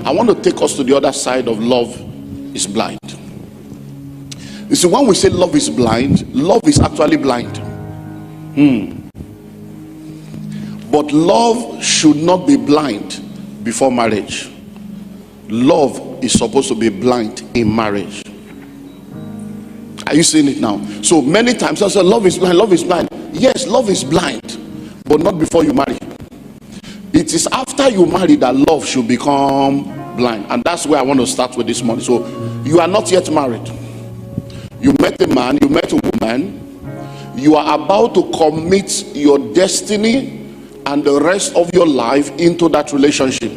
I want to take us to the other side of love is blind. You see, when we say love is blind, love is actually blind. But love should not be blind before marriage. Love is supposed to be blind in marriage. Are you seeing it now? So many times I say love is blind, love is blind. Yes, love is blind, but not before you marry. It is after you marry that love should become blind. And that's where I want to start with this morning. So you are not yet married. You met a man, you met a woman. You are about to commit your destiny and the rest of your life into that relationship.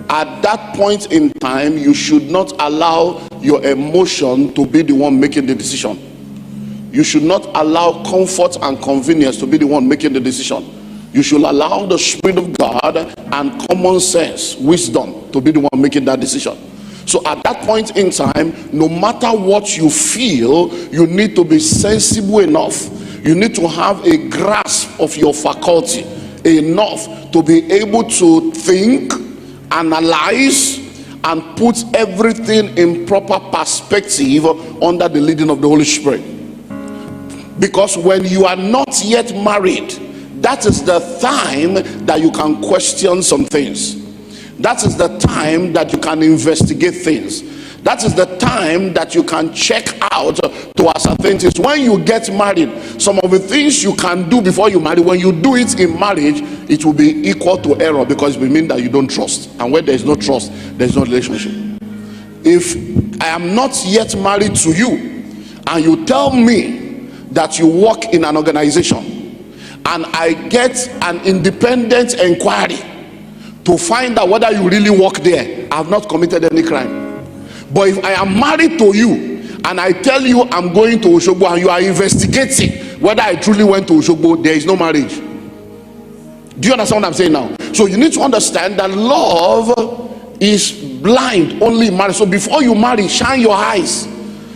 At that point in time, you should not allow your emotion to be the one making the decision. You should not allow comfort and convenience to be the one making the decision. You should allow the Spirit of God and common sense, wisdom, to be the one making that decision. So at that point in time, no matter what you feel, you need to be sensible enough. You need to have a grasp of your faculty enough to be able to think, analyze, and put everything in proper perspective under the leading of the Holy Spirit. Because when you are not yet married, that is the time that you can question some things. That is the time that you can investigate things. That is the time that you can check out to ascertain things. When you get married, some of the things you can do before you marry, when you do it in marriage, it will be equal to error, because it will mean that you don't trust. And where there is no trust, there is no relationship. If I am not yet married to you, and you tell me that you work in an organization, and I get an independent inquiry to find out whether you really work there, I have not committed any crime. But if I am married to you and I tell you I'm going to Oshogbo and you are investigating whether I truly went to Oshogbo, there is no marriage. Do you understand what I'm saying now? So you need to understand that love is blind only in marriage. So before you marry, shine your eyes,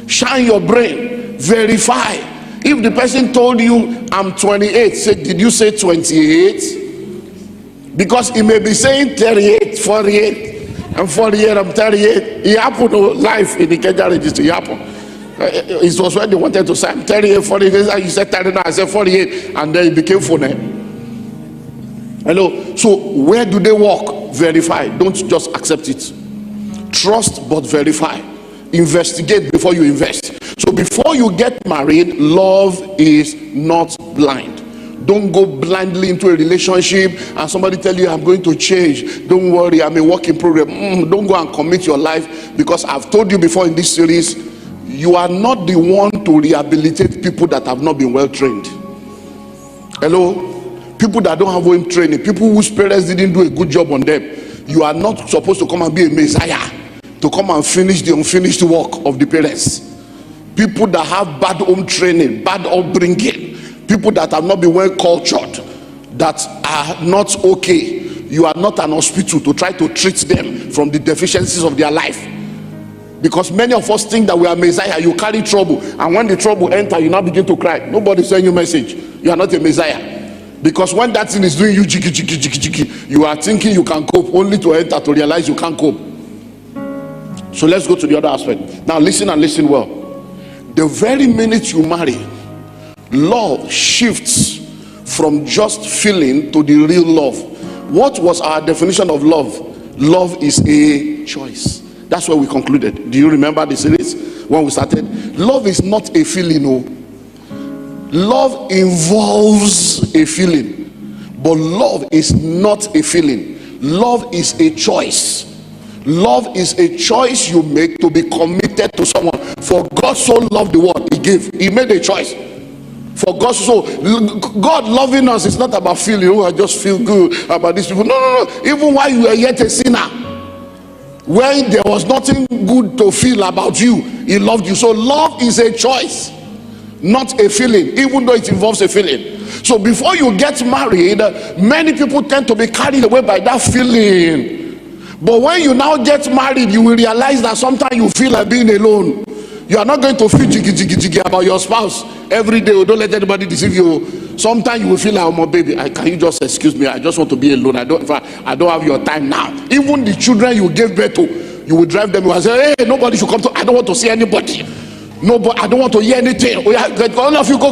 shine your brain, verify. If the person told you I'm 28, say, did you say 28? Because he may be saying 38, 48. I'm 48, I'm 38. It happened to life in the Kenya register. It happened. It was when they wanted to say I'm 38, 48. You said 39, I said 48, and then it became 40. Hello. So where do they work? Verify. Don't just accept it. Trust but verify. Investigate before you invest. So before you get married, love is not blind. Don't go blindly into a relationship and somebody tell you I'm going to change. Don't worry, I'm a work in progress. Don't go and commit your life, because I've told you before in this series, you are not the one to rehabilitate people that have not been well trained. Hello? People that don't have well training, people whose parents didn't do a good job on them. You are not supposed to come and be a messiah to come and finish the unfinished work of the parents. People that have bad home training, bad upbringing, people that have not been well cultured, that are not okay. You are not an hospital to try to treat them from the deficiencies of their life. Because many of us think that we are Messiah. You carry trouble, and when the trouble enter, you now begin to cry. Nobody send you message. You are not a Messiah. Because when that thing is doing you jiggy, jiggy, jiggy, jiggy, you are thinking you can cope, only to enter to realize you can't cope. So let's go to the other aspect. Now listen and listen well. The very minute you marry, love shifts from just feeling to the real love. What was our definition of love? Love is a choice. That's where we concluded. Do you remember the series when we started? Love is not a feeling. No. Love involves a feeling, but love is not a feeling. Love is a choice. Love is a choice you make to be committed to someone. For God so loved the world, he gave. He made a choice. For God so, God loving us is not about feeling, oh, I just feel good about these people. No. Even while you were yet a sinner, when there was nothing good to feel about you, he loved you. So love is a choice, not a feeling, even though it involves a feeling. So before you get married, many people tend to be carried away by that feeling. But when you now get married, you will realize that sometimes you feel like being alone. You are not going to feel jiggy about your spouse every day. Don't let anybody deceive you. Sometimes you will feel like, oh my baby, can you just excuse me? I just want to be alone. I don't have your time now. Even the children you gave birth to, you will drive them. You will say, hey, nobody should come to. I don't want to see anybody. Nobody. I don't want to hear anything. Oh yeah, all of you go.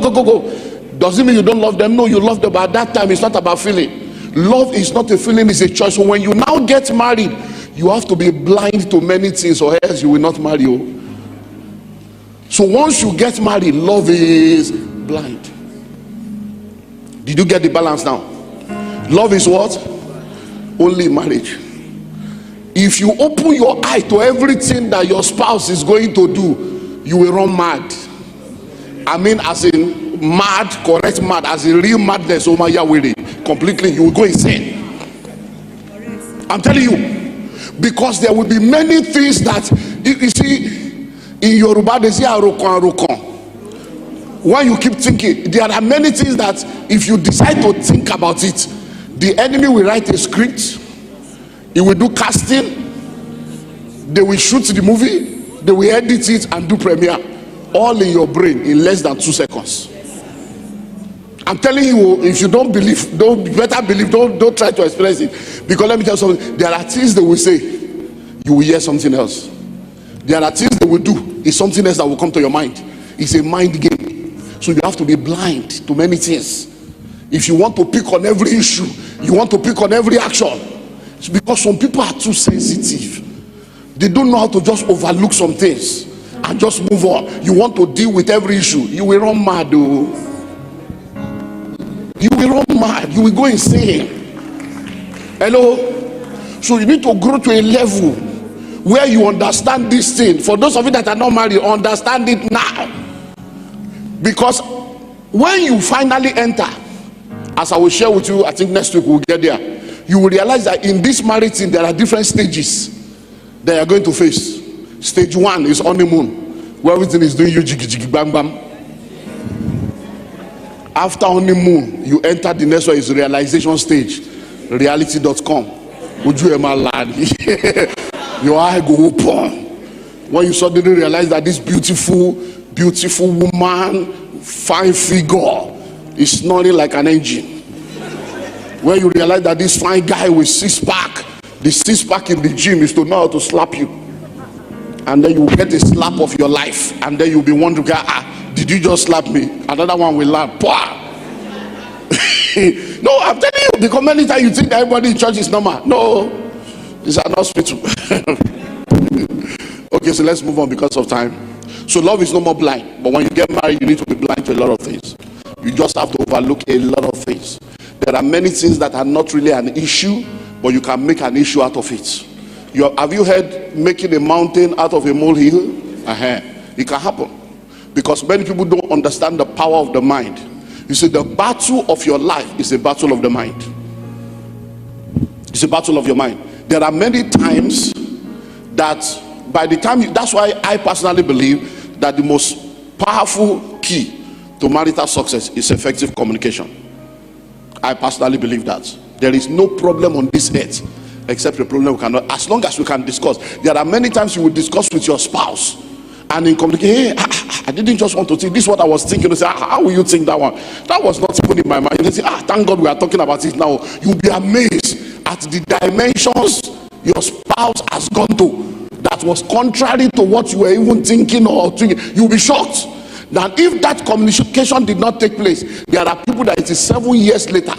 Does it mean you don't love them? No, you love them. But at that time, it's not about feeling. Love is not a feeling; it's a choice. So when you now get married, you have to be blind to many things, or else you will not marry you. So once you get married, love is blind. Did you get the balance now? Love is what? Only marriage. If you open your eye to everything that your spouse is going to do, you will run mad. I mean, as in mad, correct mad, as in real madness. Oh my Yahweh, completely, you will go insane. I'm telling you, because there will be many things that you see. In Yoruba, they say arokon. When you keep thinking, there are many things that if you decide to think about it, the enemy will write a script, he will do casting, they will shoot the movie, they will edit it and do premiere, all in your brain in less than 2 seconds. I'm telling you, if you don't believe, don't try to express it. Because let me tell you something, there are things they will say, you will hear something else. There are things they will do, it's something else that will come to your mind. It's a mind game. So you have to be blind to many things. If you want to pick on every issue, you want to pick on every action, it's because some people are too sensitive. They don't know how to just overlook some things and just move on. You want to deal with every issue, you will run mad. You will run mad, you will go insane. Hello? So you need to grow to a level where you understand this thing. For those of you that are not married, understand it now. Because when you finally enter, as I will share with you, I think next week we'll get there, you will realize that in this marriage thing, there are different stages that you are going to face. Stage 1 is honeymoon, where everything is doing you jiggy jiggy bam bam. After honeymoon, you enter the next one is realization stage, reality.com. Would you ever lad? Your eye go open when you suddenly realize that this beautiful woman, fine figure, is snoring like an engine. When you realize that this fine guy with six-pack, the six-pack in the gym is to know how to slap you, and then you get a slap of your life, and then you'll be wondering, did you just slap me? Another one will laugh. No, I'm telling you, because many times you think that everybody in church is normal. No. It's an hospital. Okay, so let's move on because of time. So love is no more blind. But when you get married, you need to be blind to a lot of things. You just have to overlook a lot of things. There are many things that are not really an issue, but you can make an issue out of it. Have you heard making a mountain out of a molehill? It can happen. Because many people don't understand the power of the mind. You see, the battle of your life is a battle of the mind. It's a battle of your mind. There are many times that by the time that's why I personally believe that the most powerful key to marital success is effective communication. I personally believe that there is no problem on this earth except a problem we cannot, as long as we can discuss. There are many times you will discuss with your spouse and in communication, hey, I didn't just want to think, this is what I was thinking. You say, how will you think that one? That was not even in my mind. You say, thank God we are talking about it now. You'll be amazed at the dimensions your spouse has gone to that was contrary to what you were even thinking or thinking. You'll be shocked that if that communication did not take place, there are people that it is 7 years later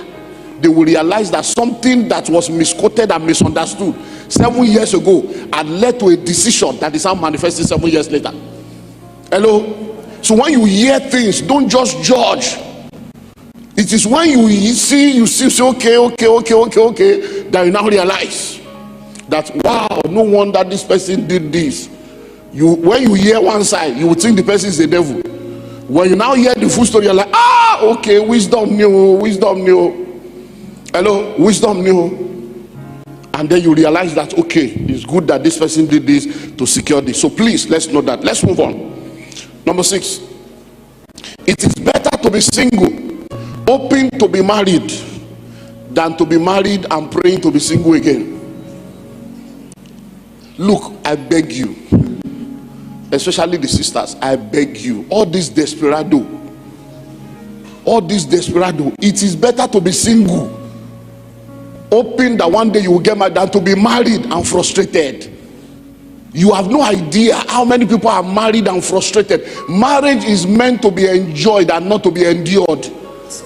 they will realize that something that was misquoted and misunderstood 7 years ago had led to a decision that is now manifested 7 years later. Hello? So when you hear things, don't just judge. It is when you see say okay, that you now realize that, wow, no wonder this person did this. When you hear one side, you would think the person is the devil. When you now hear the full story, you're like, okay, wisdom new. Hello, wisdom new. And then you realize that, okay, it's good that this person did this to secure this. So please, let's know that. Let's move on. Number 6, it is better to be single, hoping to be married, than to be married and praying to be single again. Look, I beg you, especially the sisters, I beg you, all this desperado, all this desperado. It is better to be single, hoping that one day you will get married, than to be married and frustrated. You have no idea how many people are married and frustrated. Marriage is meant to be enjoyed and not to be endured.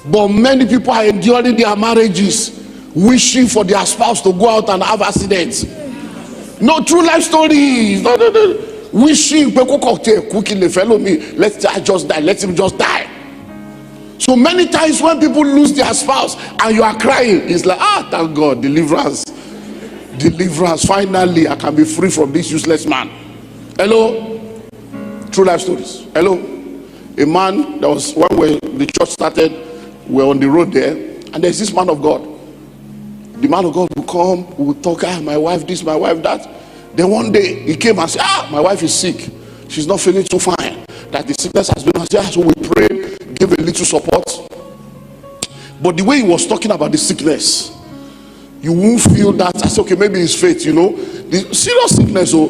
But many people are enduring their marriages, wishing for their spouse to go out and have accidents. No, true life stories. No. Wishing, cooking, follow me. Let just die. Let him just die. So many times when people lose their spouse and you are crying, it's like, thank God, deliverance. Deliverance. Finally, I can be free from this useless man. Hello? True life stories. Hello? A man that was, when the church started, we're on the road there, and there's this man of God. The man of God will come, we will talk, my wife this, my wife that. Then one day he came and said, my wife is sick. She's not feeling so fine. That the sickness has been, so we prayed, give a little support. But the way he was talking about the sickness, you won't feel that. I said, okay, maybe it's faith, the serious sickness. So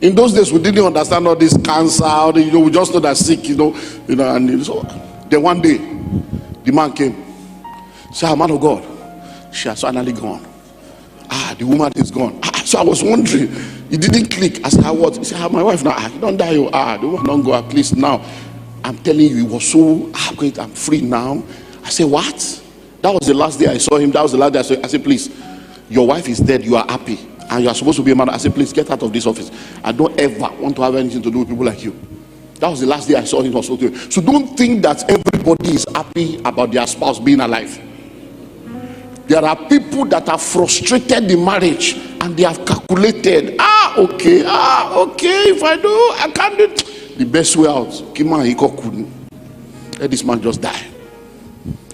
in those days we didn't understand all this cancer, we just know that sick, and so then one day the man came, said, man of God, she has finally gone. The woman is gone. So I was wondering, it didn't click. I said, what? He said, my wife now, don't die. The woman don't go, at least now. I'm telling you, it was so great, I'm free now. I said, what? That was the last day I saw him. That was the last day I saw him. I said, please, your wife is dead, you are happy, and you are supposed to be a man. I said, please get out of this office. I don't ever want to have anything to do with people like you. That was the last day I saw him. Also, so don't think that everybody is happy about their spouse being alive. There are people that are frustrated in marriage and they have calculated, okay, if I do, I can't do it. The best way out, let this man just die.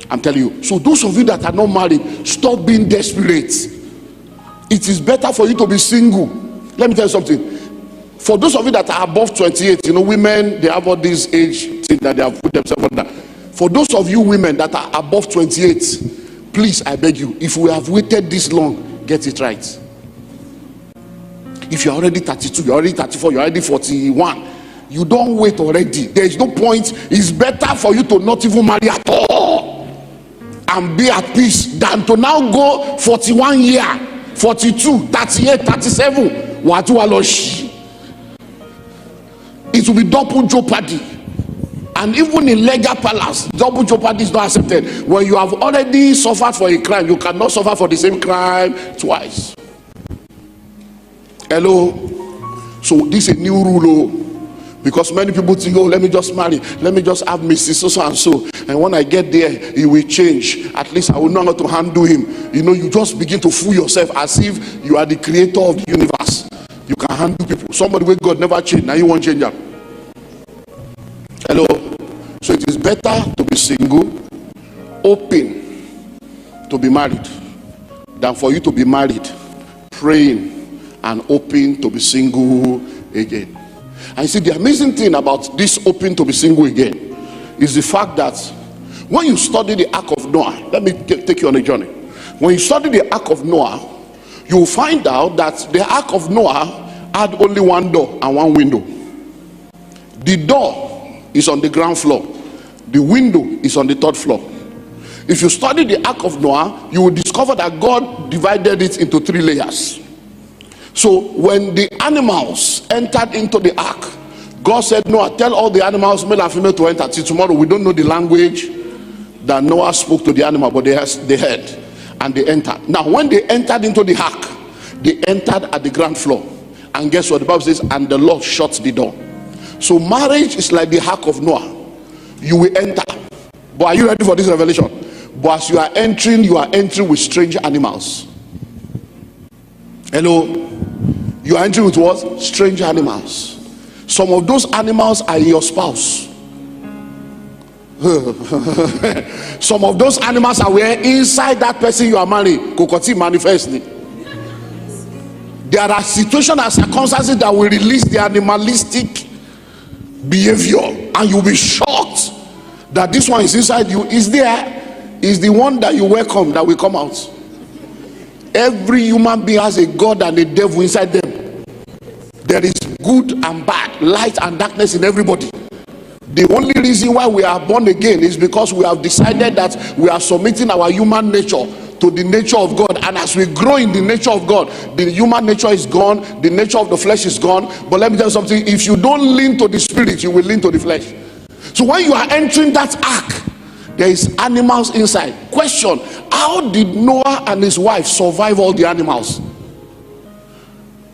I'm telling you. So those of you that are not married, stop being desperate. It is better for you to be single. Let me tell you something. For those of you that are above 28, women, they have all this age thing that they have put themselves under. For those of you women that are above 28, please, I beg you, if we have waited this long, get it right. If you're already 32, you're already 34, you're already 41, you don't wait already. There is no point. It's better for you to not even marry at all and be at peace than to now go 41 year, 42, 38, 37. It will be double jeopardy. And even in legal palace, double jeopardy is not accepted. When you have already suffered for a crime, you cannot suffer for the same crime twice. Hello? So this is a new rule. Because many people think, let me just marry, let me just have Mrs. So and so, and when I get there, he will change. At least I will know how to handle him. You just begin to fool yourself as if you are the creator of the universe. You can handle people. Somebody with God never changed, now you won't change them. Hello? So it is better to be single, open to be married, than for you to be married, praying, and open to be single again. And you see, the amazing thing about this open to be single again is the fact that when you study the Ark of Noah, let me take you on a journey. When you study the Ark of Noah, you will find out that the Ark of Noah had only one door and one window. The door is on the ground floor. The window is on the third floor. If you study the Ark of Noah, you will discover that God divided it into 3 layers. So when the animals entered into the ark, God said, Noah, tell all the animals, male and female, to enter. Till tomorrow, we don't know the language that Noah spoke to the animal, but they heard and they entered. Now when they entered into the ark, they entered at the ground floor. And guess what? The Bible says, and the Lord shut the door. So marriage is like the ark of Noah. You will enter. But are you ready for this revelation? But as you are entering with strange animals. Hello? You are entering with what? Strange animals. Some of those animals are your spouse. Some of those animals are where inside that person you are marrying. Kokoti manifestly. There are situations and circumstances that will release the animalistic behavior, and you'll be shocked that this one is inside you. Is the one that you welcome that will come out. Every human being has a God and a devil inside them. There is good and bad, light and darkness in everybody. The only reason why we are born again is because we have decided that we are submitting our human nature to the nature of God. And as we grow in the nature of God, the human nature is gone, the nature of the flesh is gone. But let me tell you something, if you don't lean to the spirit, you will lean to the flesh. So when you are entering that ark, there is animals inside. Question: how did Noah and his wife survive all the animals?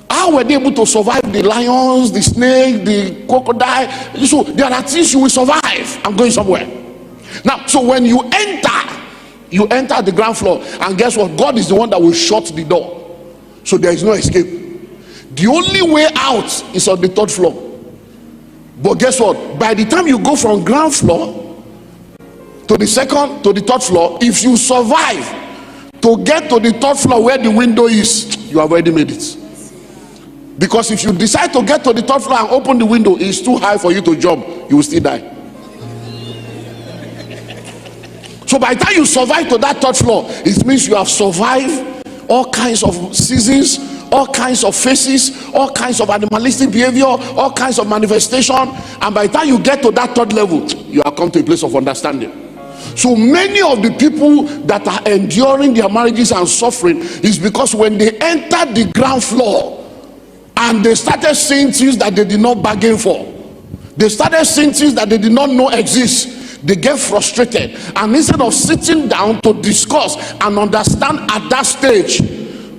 How were they able to survive the lions, the snake, the crocodile? So there are things you will survive. I'm going somewhere. Now, so when you enter the ground floor, and guess what? God is the one that will shut the door. So there is no escape. The only way out is on the third floor. But guess what? By the time you go from ground floor to the second to the third floor, if you survive to get to the third floor where the window is, you have already made it. Because if you decide to get to the third floor and open the window, it's too high for you to jump, you will still die. So by the time you survive to that third floor, it means you have survived all kinds of seasons, all kinds of faces, all kinds of animalistic behavior, all kinds of manifestation. And by the time you get to that third level, you have come to a place of understanding. So many of the people that are enduring their marriages and suffering is because when they entered the ground floor and they started seeing things that they did not bargain for, they started seeing things that they did not know exist, they get frustrated. And instead of sitting down to discuss and understand at that stage,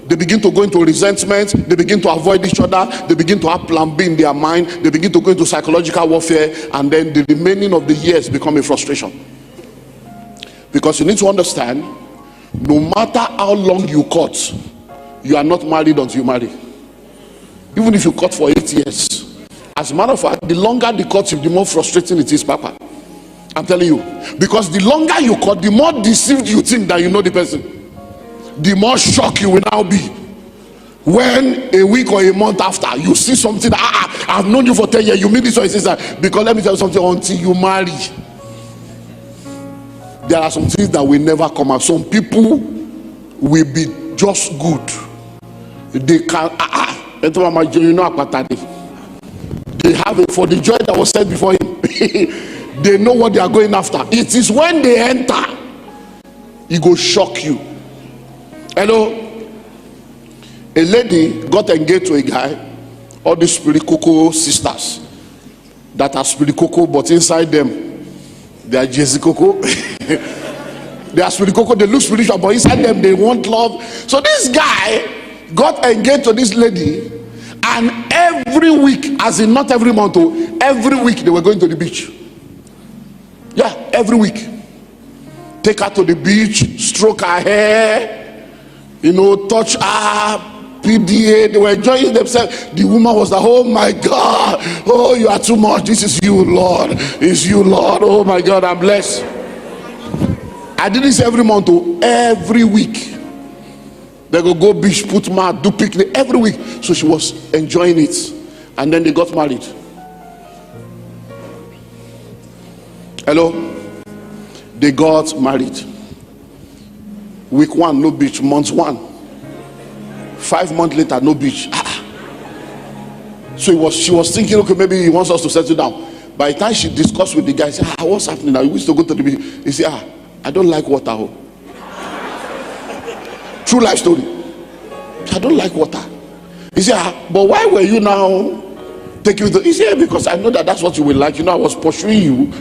they begin to go into resentment, they begin to avoid each other, they begin to have plan B in their mind, they begin to go into psychological warfare, and then the remaining of the years become a frustration. Because you need to understand, no matter how long you cut, you are not married until you marry. Even if you cut for 8 years, as a matter of fact, the longer the cut, the more frustrating it is, Papa. I'm telling you, because the longer you cut, the more deceived you think that you know the person, the more shocked you will now be when a week or a month after you see something. I've known you for 10 years, you mean this or that. Because let me tell you something, until you marry, there are some things that will never come out. Some people will be just good. They can they have it for the joy that was set before him. They know what they are going after. It is when they enter, it will shock you. Hello, a lady got engaged to a guy. All these spiritual sisters that are spiritual, but inside them they are Jessica. They are spiritual, they look spiritual, but inside them they want love. So this guy got engaged to this lady, and every week, as in not every month, every week they were going to the beach. Yeah, every week. Take her to the beach, stroke her hair, touch her, PDA. They were enjoying themselves. The woman was like, oh my God, oh, you are too much. This is you, Lord. It's you, Lord. Oh my God, I'm blessed. I did this every month, every week. They go beach, put mat, do picnic every week. So she was enjoying it. And then they got married. Hello? They got married. Week 1, no beach. Month 1. 5 months later, no beach. So she was thinking, okay, maybe he wants us to settle down. By the time she discussed with the guy, she said, what's happening now? We used to go to the beach. He said, I don't like water. True life story. I don't like water. He said, but why were you now taking me? He said, because I know that that's what you will like. I was pursuing you.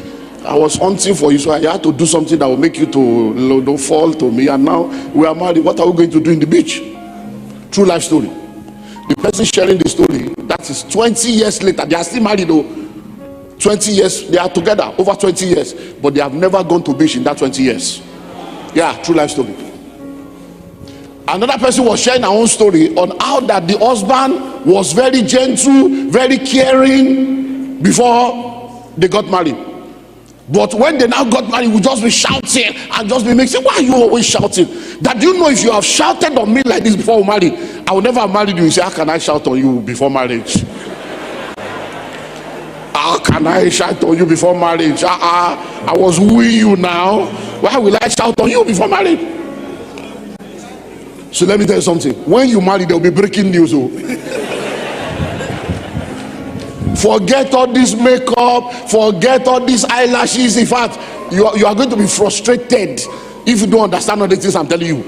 I was hunting for you, so I had to do something that will make you to fall to me. And now we are married. What are we going to do in the beach? True life story. The person sharing the story, that is 20 years later. They are still married though. 20 years, they are together over 20 years, but they have never gone to beach in that 20 years. Yeah, true life story. Another person was sharing her own story on how that the husband was very gentle, very caring before they got married. But when they now got married, we just be shouting and just be making. Why are you always shouting? That you know, if you have shouted on me like this before we married, I would never have married you. You say, how can I shout on you before marriage? How can I shout on you before marriage? I was wooing you now. Why will I shout on you before marriage? So let me tell you something. When you marry, there will be breaking news. Forget all this makeup, forget all these eyelashes. In fact, you are going to be frustrated if you don't understand all the things I'm telling you.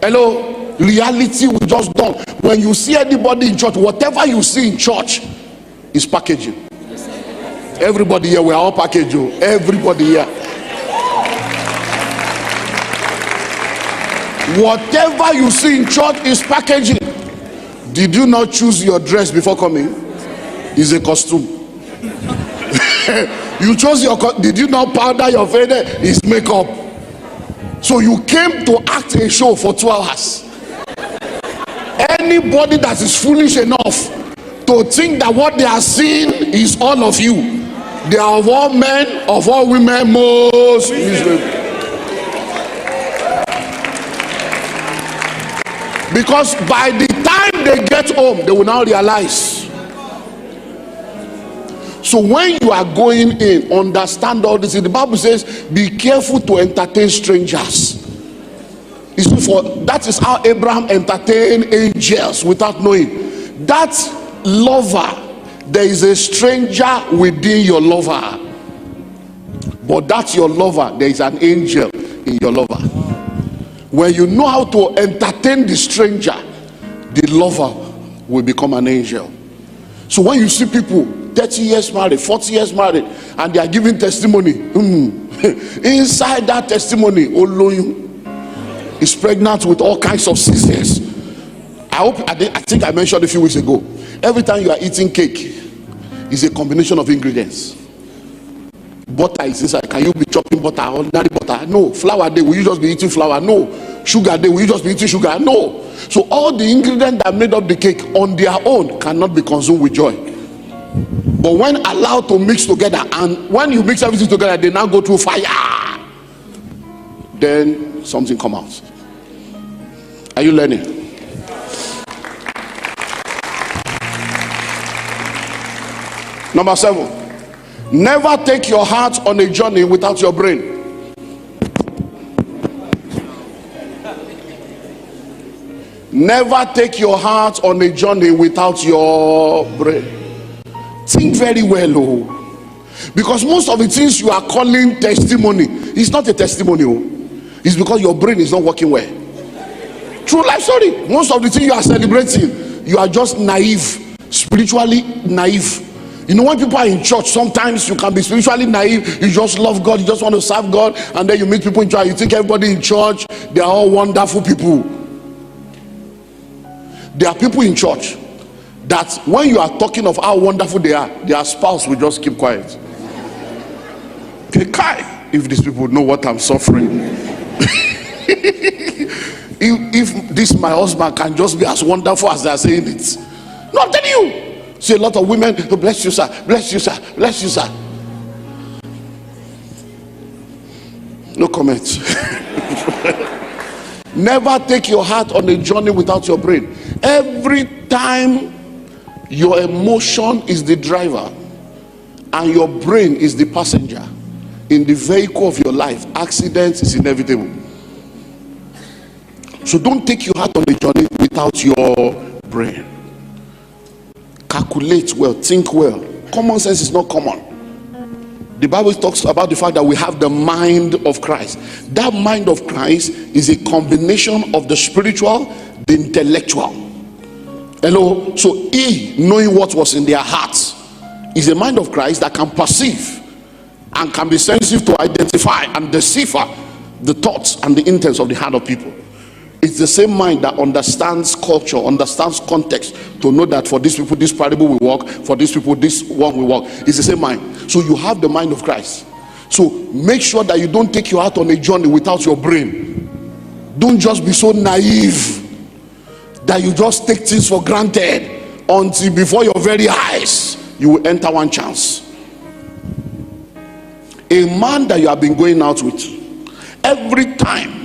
Hello, reality will just dawn. When you see anybody in church, whatever you see in church is packaging. Everybody here, we are all packaging. Everybody here. Whatever you see in church is packaging. Did you not choose your dress before coming? It's a costume. You chose your did you not powder your face? It's makeup. So you came to act a show for 2 hours. Anybody that is foolish enough to think that what they are seeing is all of you, they are of all men, of all women, most miserable. Because by the time they get home, they will now realize. So when you are going in, understand all this. The Bible says, be careful to entertain strangers. That is how Abraham entertained angels without knowing. That lover, there is a stranger within your lover. But that's your lover, there is an angel in your lover. When you know how to entertain the stranger, the lover will become an angel. So when you see people 30 years married, 40 years married, and they are giving testimony, inside that testimony, Oloyun is pregnant with all kinds of sisters. I think I mentioned a few weeks ago, every time you are eating cake, it's a combination of ingredients. Butter is inside. Can you be chopping butter, ordinary butter? No. Flour day, will you just be eating flour? No. Sugar day, will you just be eating sugar? No. So all the ingredients that made up the cake on their own cannot be consumed with joy. But when allowed to mix together, and when you mix everything together, they now go through fire, then something come out. Are you learning? Number 7, never take your heart on a journey without your brain. Never take your heart on a journey without your brain. Think very well, oh, because most of the things you are calling testimony is not a testimony. Oh, it's because your brain is not working well. True life story. Most of the things you are celebrating, you are just naive, spiritually naive. You know, when people are in church, sometimes you can be spiritually naive. You just love God, you just want to serve God, and then you meet people in church, you think everybody in church, they are all wonderful people. There are people in church that when you are talking of how wonderful they are, their spouse will just keep quiet. Okay, Kai, if these people know what I'm suffering. if this my husband can just be as wonderful as they are saying it. No, I'm telling you. See a lot of women, oh, bless you, sir, bless you, sir, bless you, sir. No comment. Never take your heart on a journey without your brain. Every time your emotion is the driver and your brain is the passenger in the vehicle of your life, accident is inevitable. So don't take your heart on a journey without your brain. Calculate well, think well. Common sense is not common. The Bible talks about the fact that we have the mind of Christ. That mind of Christ is a combination of the spiritual, the intellectual. Hello. So he, knowing what was in their hearts, is a mind of Christ that can perceive and can be sensitive to identify and decipher the thoughts and the intents of the heart of people. It's the same mind that understands culture, understands context, to know that for these people this parable will work, for these people this one will work. It's the same mind. So you have the mind of Christ. So make sure that you don't take your heart on a journey without your brain. Don't just be so naive that you just take things for granted until before your very eyes you will enter one chance. A man that you have been going out with, every time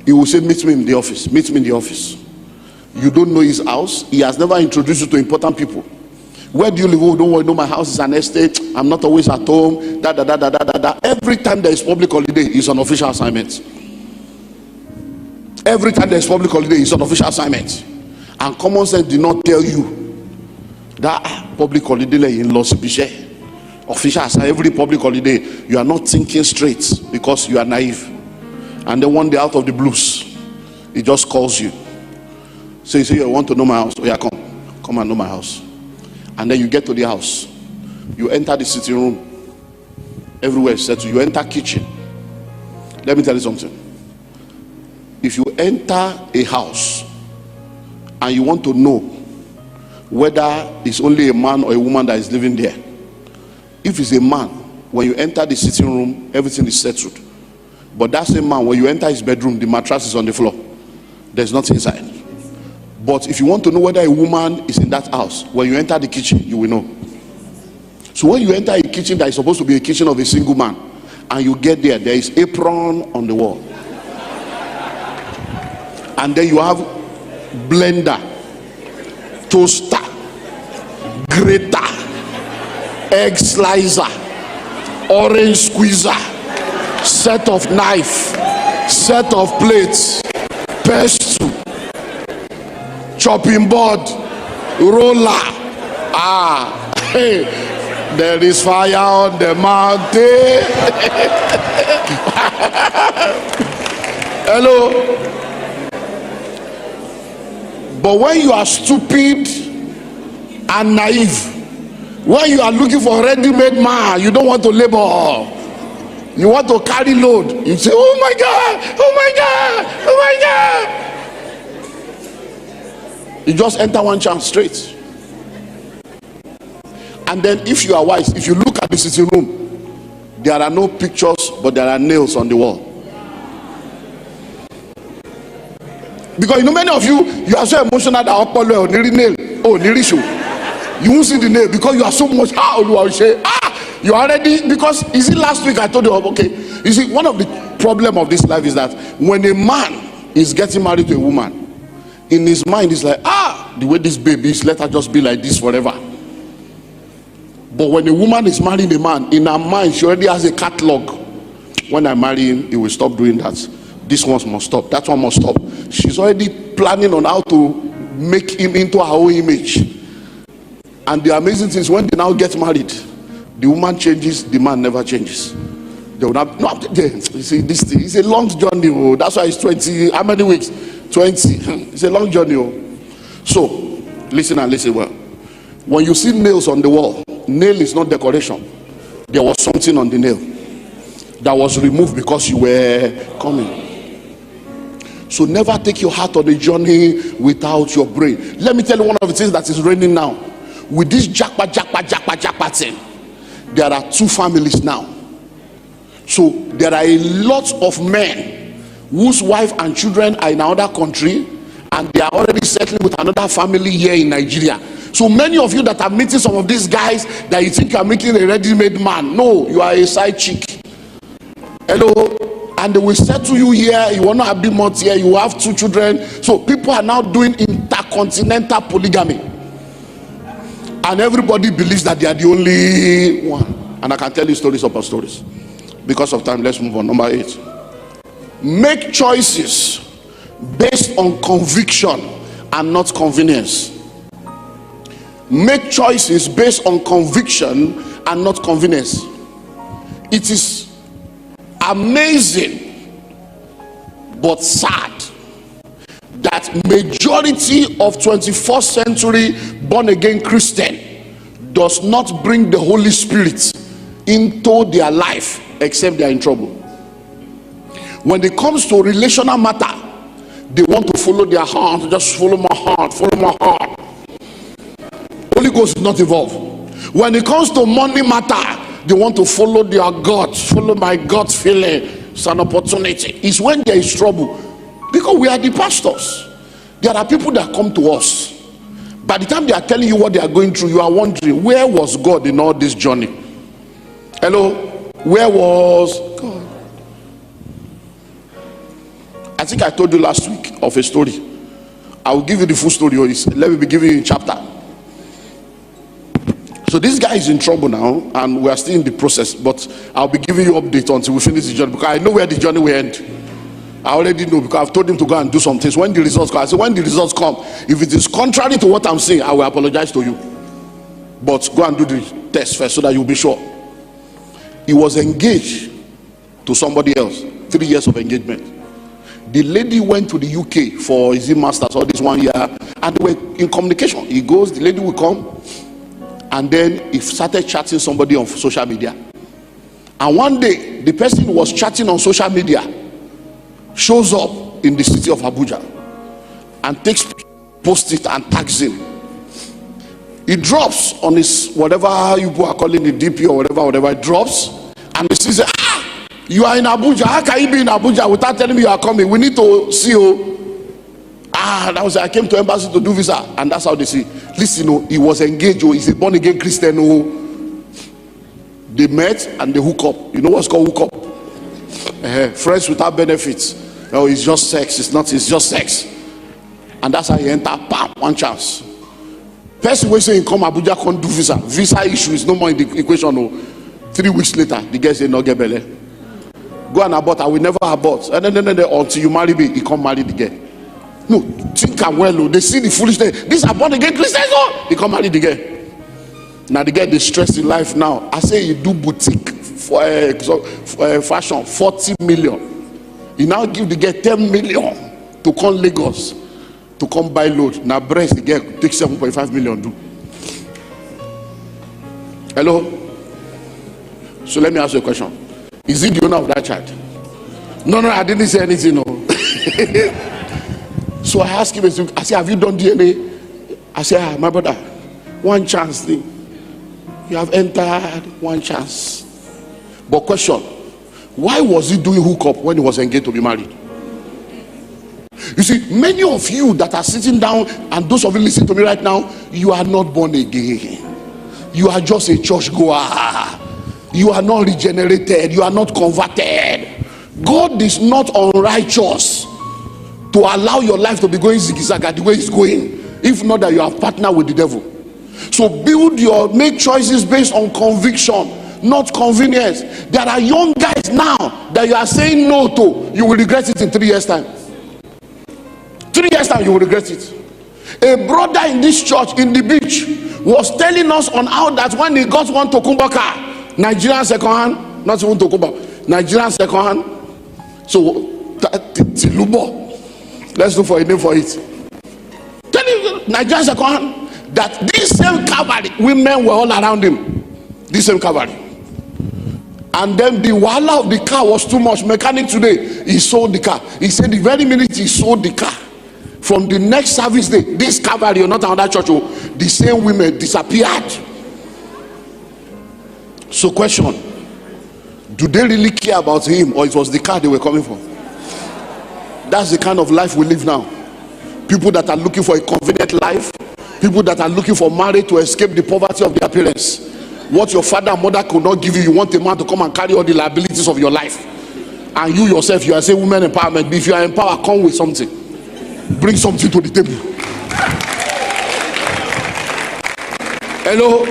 he will say, meet me in the office, meet me in the office. You don't know his house. He has never introduced you to important people. Where do you live? Oh, don't worry, no, my house is an estate. I'm not always at home. Every time there is public holiday, he's on official assignment. Every time there is public holiday, he's on official assignment. And common sense did not tell you that public holiday in Los Biche. Officials, every public holiday, you are not thinking straight because you are naive. And then one day out of the blues, he just calls you. So you say, you want to know my house? Oh yeah, come and know my house. And then you get to the house. You enter the sitting room. Everywhere is set. You enter kitchen. Let me tell you something. If you enter a house and you want to know whether it's only a man or a woman that is living there, if it's a man, when you enter the sitting room, everything is settled. But that same man, when you enter his bedroom, the mattress is on the floor. There's nothing inside. But if you want to know whether a woman is in that house, when you enter the kitchen, you will know. So when you enter a kitchen that is supposed to be a kitchen of a single man, and you get there, there is apron on the wall. And then you have blender, toaster, grater, egg slicer, orange squeezer, set of knife, set of plates, pestle, chopping board, roller. Hey, there is fire on the mountain. Hello. But when you are stupid and naive, when you are looking for a ready-made man, you don't want to labor. You want to carry load. You say, oh my God, oh my God, oh my God. You just enter one chance straight. And then if you are wise, if you look at the sitting room, there are no pictures, but there are nails on the wall. Because you know, many of you are so emotional that you won't see the nail because you are so much. You already, because is it last week I told you, okay, you see, one of the problem of this life is that when a man is getting married to a woman, in his mind is like, the way this baby is, let her just be like this forever. But when a woman is marrying a man, in her mind she already has a catalog. When I marry him, he will stop doing that. This one must stop, that one must stop. She's already planning on how to make him into her own image. And the amazing thing is, when they now get married, the woman changes, the man never changes. They will not, no, you see, this thing, it's a long journey. Oh. That's why it's 20. How many weeks? 20. It's a long journey. Oh. So, listen and listen well. When you see nails on the wall, nail is not decoration. There was something on the nail that was removed because you were coming. So never take your heart on a journey without your brain. Let me tell you one of the things that is raining now. With this jackpot thing, there are two families now. So there are a lot of men whose wife and children are in another country, and they are already settling with another family here in Nigeria. So many of you that are meeting some of these guys that you think you are making a ready-made man, no, you are a side chick. Hello. And they will settle you here. You will not have big months here. You have 2 children. So people are now doing intercontinental polygamy, and everybody believes that they are the only one. And I can tell you stories upon stories. Because of time, let's move on. Number 8. Make choices based on conviction and not convenience. Make choices based on conviction and not convenience. It is amazing but sad that majority of 21st century born again Christian does not bring the Holy Spirit into their life except they are in trouble. When it comes to relational matter, they want to follow their heart. Just follow my heart, follow my heart. Holy Ghost is not involved. When it comes to money matter, they want to follow their gut, follow my gut feeling. It's an opportunity. It's when there is trouble, because we are the pastors. There are people that come to us. By the time they are telling you what they are going through, you are wondering, where was God in all this journey? Hello, where was God? I think I told you last week of a story. I will give you the full story. Let me be giving you a chapter. So this guy is in trouble now, and we are still in the process, but I'll be giving you update until we finish the journey, because I know where the journey will end. I already know, because I've told him to go and do some things. When the results come, I say, when the results come, if it is contrary to what I'm saying, I will apologize to you. But go and do the test first so that you'll be sure. He was engaged to somebody else. 3 years of engagement. The lady went to the UK for his masters all this 1 year, and they were in communication. He goes, the lady will come, and then he started chatting somebody on social media. And one day, the person who was chatting on social media shows up in the city of Abuja and posts it and tags him. He drops on his whatever you are calling the DP or whatever it drops, and he says, you are in Abuja. How can you be in Abuja without telling me you are coming? We need to see you. That was I came to embassy to do visa, and that's how they see. Listen, he was engaged. He's a born again Christian. They met and they hook up. You know what's called hook up? Friends without benefits. No, it's just sex. It's just sex. And that's how he enter. Bam, one chance. Person will say in come Abuja can't do visa. Visa issue is no more in the equation. No. 3 weeks later, the guy say no get belly. Go and abort. I will never abort. And then until you marry me, he can't marry the girl. No, think I'm well. They see the foolishness. This are born again Christians. He can't marry the girl. Now the girl is stressed in life now. I say he do boutique for fashion, 40 million. He now give the girl 10 million to come Lagos to come buy load. Now breast the girl take 7.5 million do. Hello. So let me ask you a question. Is he the owner of that child? No, I didn't say anything. No. So I asked him, I said, have you done DNA? I said, my brother, one chance thing. You have entered one chance. But question, why was he doing hookup when he was engaged to be married? You see, many of you that are sitting down, and those of you listening to me right now, you are not born again. You are just a church goer. You are not regenerated. You are not converted. God is not unrighteous to allow your life to be going zigzag the way it's going, if not that you have partnered with the devil. So make choices based on conviction, not convenience. There are young guys now that you are saying no to. You will regret it in 3 years time. 3 years time you will regret it. A brother in this church in the beach was telling us on how that when he got one Tokumba car, Nigerian second hand, not even Tokumba, Nigerian second hand. So Tilubo, let's look for a name for it. Tell him Nigerian second hand. That this same Calvary, women were all around him. This same Calvary. And then the wahala of the car was too much. Mechanic today, he sold the car. He said the very minute he sold the car, from the next service day, this Calvary or not another church, the same women disappeared. So question, do they really care about him, or it was the car they were coming for? That's the kind of life we live now. People that are looking for a convenient life, people that are looking for marriage to escape the poverty of their parents. What your father and mother could not give you, you want a man to come and carry all the liabilities of your life. And you yourself, you are saying women empowerment. But if you are empowered, come with something. Bring something to the table. Hello?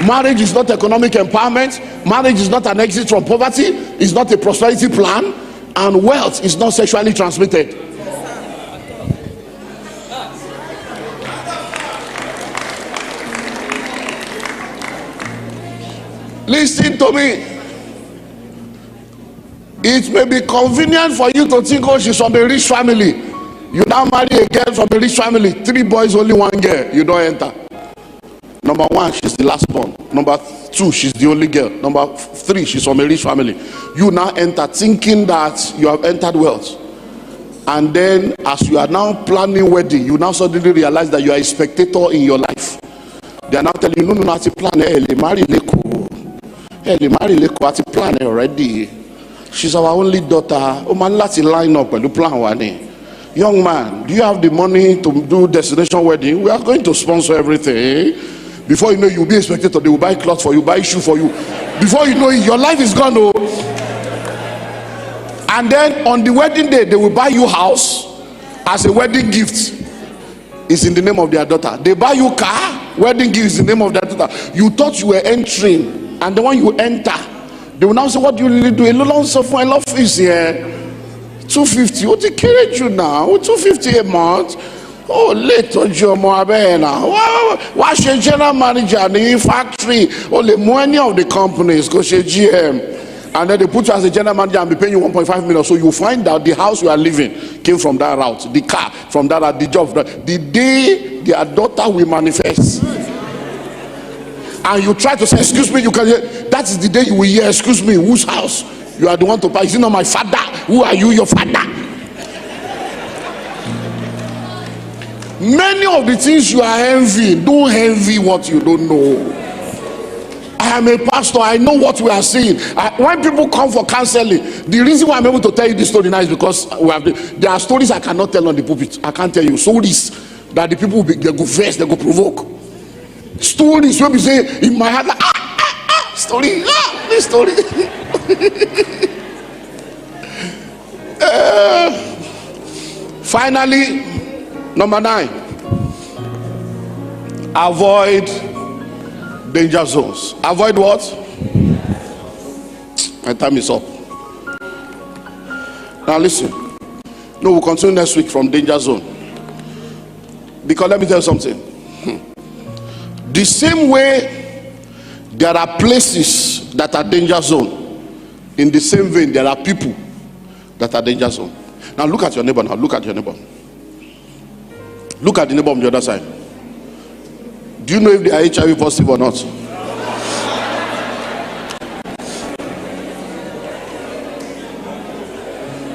Marriage is not economic empowerment. Marriage is not an exit from poverty. It's not a prosperity plan. And wealth is not sexually transmitted. Listen to me. It may be convenient for you to think, oh, she's from a rich family. You now marry a girl from a rich family. 3 boys, only 1 girl. You don't enter. Number 1, she's the last born. Number 2, she's the only girl. Number 3, she's from a rich family. You now enter thinking that you have entered wealth. And then as you are now planning wedding, you now suddenly realize that you are a spectator in your life. They are now telling you, no, it's a plan. Marry Leko, plan already. She's our only daughter. Oh man, let's line up with the plan one. Young man, do you have the money to do destination wedding? We are going to sponsor everything. Before you know, you'll be a spectator. They will buy clothes for you, buy shoe for you. Before you know it, your life is gone. Oh. And then on the wedding day, they will buy you house as a wedding gift. It's in the name of their daughter. They buy you car, wedding gift is in the name of their daughter. You thought you were entering. And then when you enter, they will now say, what do you really do? A little of my love is here. 250. What they carry you now? 250 a month. Oh, later Jomo Abena. What's your general manager in the factory? Only many of the companies go to GM. And then they put you as a general manager and be paying you 1.5 million. So you find out the house you are living came from that route, the car from that route, the job. The day their daughter will manifest, and you try to say, excuse me, you can hear, that is the day you will hear, excuse me, whose house? You are the one to buy. Is it not my father? Who are you, your father? Many of the things you are envying, don't envy what you don't know. I am a pastor. I know what we are seeing. When people come for counseling, the reason why I'm able to tell you this story now is because there are stories I cannot tell on the pulpit. I can't tell you stories that the people they go vex, they go provoke. Stories where we say in my heart, story, this story. Finally, number 9, avoid danger zones. Avoid what? My time is up. Now listen. No, we'll continue next week from danger zone. Because let me tell you something. The same way there are places that are danger zone, in the same vein there are people that are danger zone. Now look at your neighbor now. Look at your neighbor. Look at the neighbor on the other side. Do you know if they are HIV positive or not?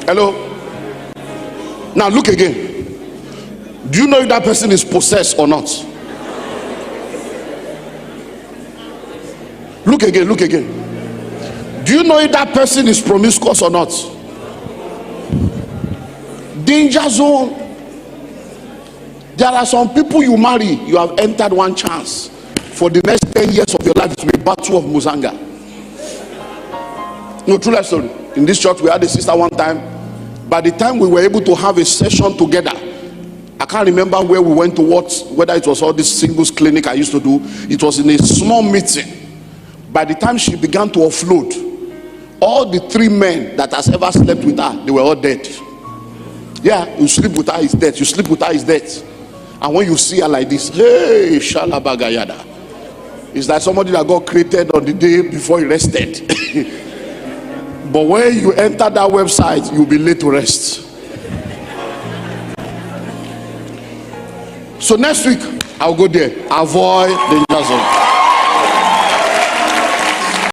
Hello? Now look again. Do you know if that person is possessed or not? Look again, look again. Do you know if that person is promiscuous or not? Danger zone. There are some people you marry, you have entered one chance. For the next 10 years of your life, it will be battle of Muzanga. No, true life story. In this church, we had a sister one time. By the time we were able to have a session together, I can't remember where we went to what, whether it was all this singles clinic I used to do. It was in a small meeting. By the time she began to offload, all the 3 men that has ever slept with her, they were all dead. Yeah, you sleep with her, is dead. You sleep with her, is dead. And when you see her like this, hey, shalabagayada, it's like somebody that got created on the day before he rested. But when you enter that website, you'll be late to rest. So next week, I'll go there. Avoid danger zone.